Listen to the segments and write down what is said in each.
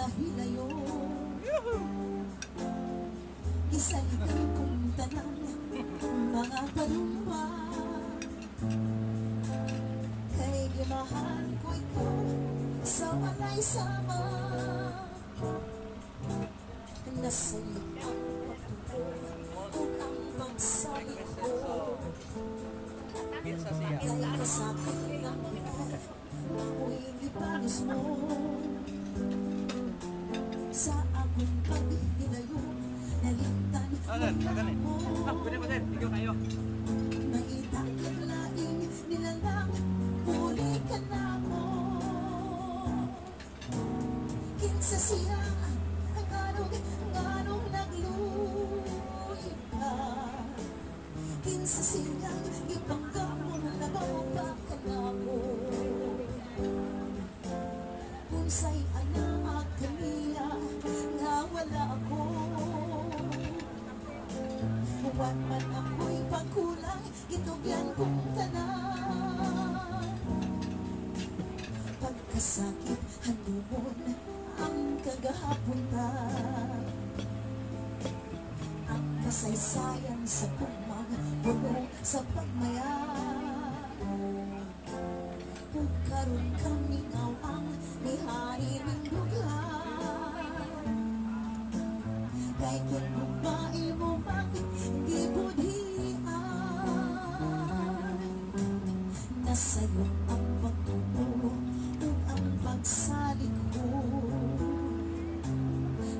pagkahilayo. Isaligan kong tanang mga panumpa, kay gimahal ko ikaw sa walay sama. Nasa'yo ang pagtuto o ang pagsabi ko, kay kasakit ng buhay ako'y ipanis mo. Sa akong paghilayo nalintan mo ako. Maitakot laing nilalang muli ka na mo. Kinsa siya ang anong nagluhi ka. Kinsa siyang ipangga mo na bawaba ka na mo. Unsay anak kaniya nga wala ako. Huwag man ako'y pagkulang, itugyan kong tanan. Pagkasakit, handumon ang kagahapon ta. Ang kasaysayan sa pumang puno sa pagmaya. Kung karoon kami ngawang nihari ng lugar, kay kung kumain mo mang di budhian, nasa'yo ang pagtuto o ang pagsalig ko.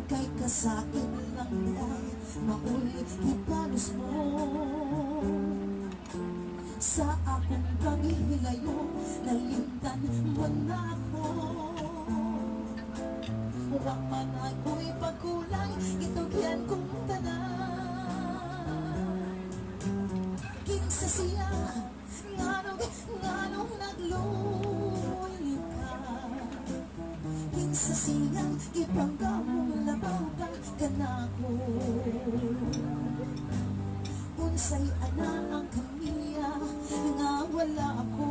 Kay kasakit lang ay mauli ipalos mo. Sa akong paghihilayo nalintan mo na ako. Huwag man ako'y pagkulang, itugyan kong tanan. Kinsa siya nganong nagluhi ka. Kinsa siyang ipangga mo labaw ka na ko. Unsay ana ang kaniya nga wala ako.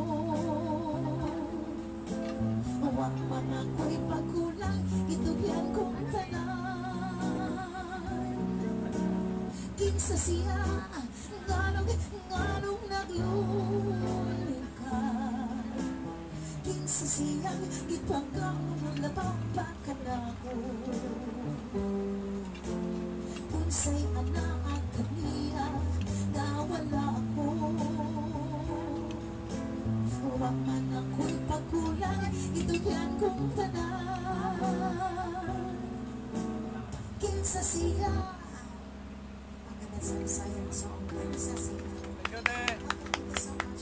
Huwag man ako'y pagkulang, itugyan kong tanan. Kinsa siya nganong nagluhi ka. Kinsa siyang ipangga mo labaw ka na ko. Unsay ana ang kaniya nga wala ako. Huwag man ako'y pagkulang, itugyan kong tanan. Kinsa siya. Ang ganda sa sayang song. Kinsa siya. Thank you so much.